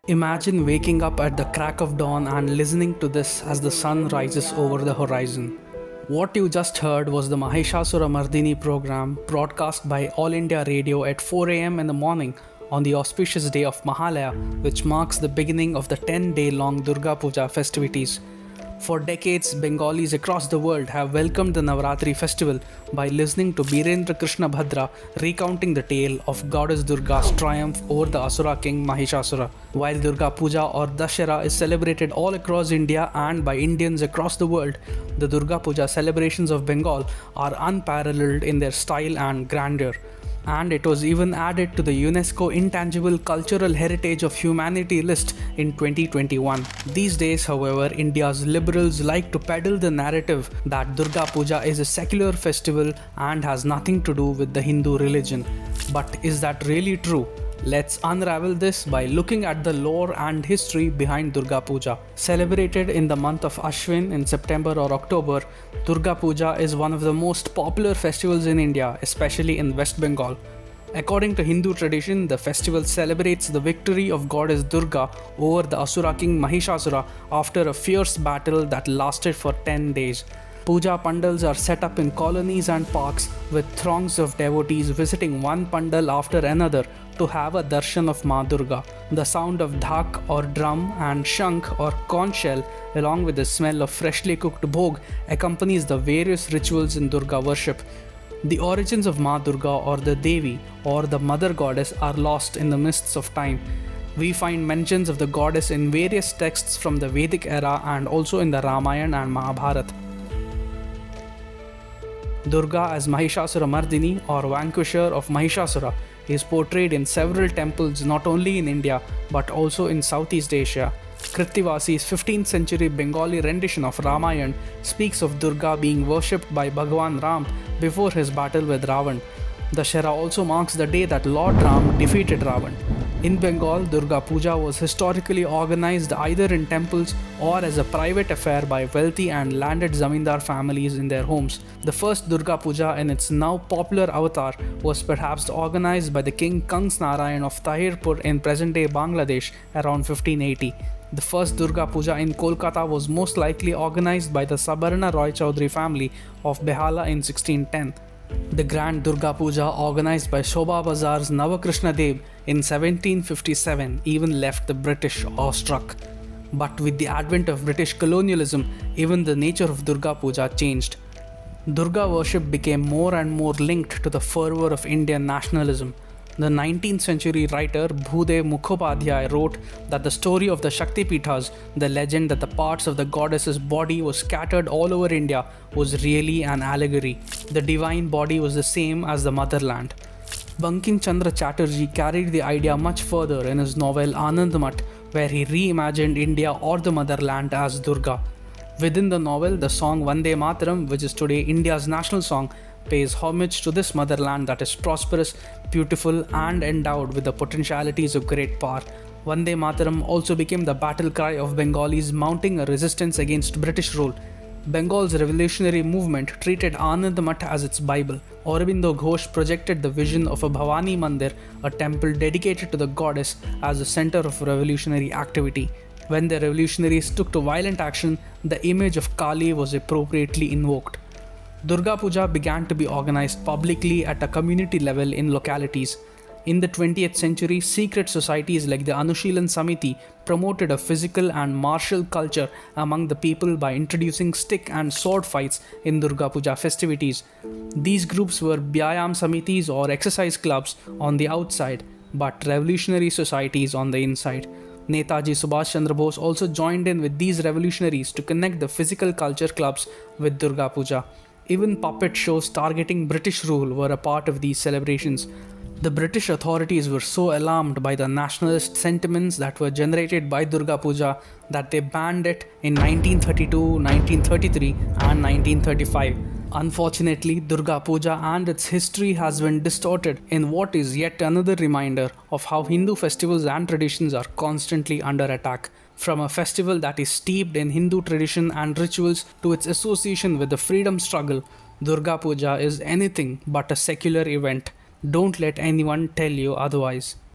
Imagine waking up at the crack of dawn and listening to this as the sun rises over the horizon. What you just heard was the Mahishasura Mardini program broadcast by All India Radio at 4 am in the morning on the auspicious day of Mahalaya, which marks the beginning of the 10-day-long Durga Puja festivities. For decades, Bengalis across the world have welcomed the Navaratri festival by listening to Birendra Krishna Bhadra recounting the tale of Goddess Durga's triumph over the Asura king Mahishasura. While Durga Puja or Dashera is celebrated all across India and by Indians across the world, the Durga Puja celebrations of Bengal are unparalleled in their style and grandeur. And it was even added to the UNESCO Intangible Cultural Heritage of Humanity list in 2021. These days, however, India's liberals like to peddle the narrative that Durga Puja is a secular festival and has nothing to do with the Hindu religion. But is that really true? Let's unravel this by looking at the lore and history behind Durga Puja. Celebrated in the month of Ashwin in September or October, Durga Puja is one of the most popular festivals in India, especially in West Bengal. According to Hindu tradition, the festival celebrates the victory of goddess Durga over the Asura king Mahishasura after a fierce battle that lasted for 10 days. Puja pandals are set up in colonies and parks with throngs of devotees visiting one pandal after another to have a darshan of Ma Durga. The sound of dhak or drum and shank or conch shell along with the smell of freshly cooked bhog accompanies the various rituals in Durga worship. The origins of Ma Durga or the Devi or the mother goddess are lost in the mists of time. We find mentions of the goddess in various texts from the Vedic era and also in the Ramayana and Mahabharata. Durga as Mahishasura Mardini or vanquisher of Mahishasura is portrayed in several temples not only in India but also in Southeast Asia. Krittivasi's 15th century Bengali rendition of Ramayana speaks of Durga being worshipped by Bhagwan Ram before his battle with Ravan. Dashera also marks the day that Lord Ram defeated Ravan. In Bengal, Durga Puja was historically organized either in temples or as a private affair by wealthy and landed zamindar families in their homes. The first Durga Puja in its now popular avatar was perhaps organized by the king Kangs Narayan of Tahirpur in present-day Bangladesh around 1580. The first Durga Puja in Kolkata was most likely organized by the Sabarna Roy Chaudhary family of Behala in 1610. The Grand Durga Puja organized by Shobha Bazar's Navakrishna Dev in 1757 even left the British awestruck. But with the advent of British colonialism, even the nature of Durga Puja changed. Durga worship became more and more linked to the fervor of Indian nationalism. The 19th century writer Bhudev Mukhopadhyay wrote that the story of the Shakti Pithas, the legend that the parts of the goddess's body was scattered all over India, was really an allegory. The divine body was the same as the motherland. Bankim Chandra Chatterjee carried the idea much further in his novel Anandmat, where he reimagined India or the motherland as Durga. Within the novel, the song Vande Mataram, which is today India's national song, pays homage to this motherland that is prosperous, beautiful and endowed with the potentialities of great power. Vande Mataram also became the battle cry of Bengalis mounting a resistance against British rule. Bengal's revolutionary movement treated Anandmat as its Bible. Aurobindo Ghosh projected the vision of a Bhavani Mandir, a temple dedicated to the goddess, as the center of revolutionary activity. When the revolutionaries took to violent action, the image of Kali was appropriately invoked. Durga Puja began to be organized publicly at a community level in localities. In the 20th century, secret societies like the Anushilan Samiti promoted a physical and martial culture among the people by introducing stick and sword fights in Durga Puja festivities. These groups were Vyayam Samitis or exercise clubs on the outside, but revolutionary societies on the inside. Netaji Subhash Chandra Bose also joined in with these revolutionaries to connect the physical culture clubs with Durga Puja. Even puppet shows targeting British rule were a part of these celebrations. The British authorities were so alarmed by the nationalist sentiments that were generated by Durga Puja that they banned it in 1932, 1933 and 1935. Unfortunately, Durga Puja and its history has been distorted in what is yet another reminder of how Hindu festivals and traditions are constantly under attack. From a festival that is steeped in Hindu tradition and rituals to its association with the freedom struggle, Durga Puja is anything but a secular event. Don't let anyone tell you otherwise.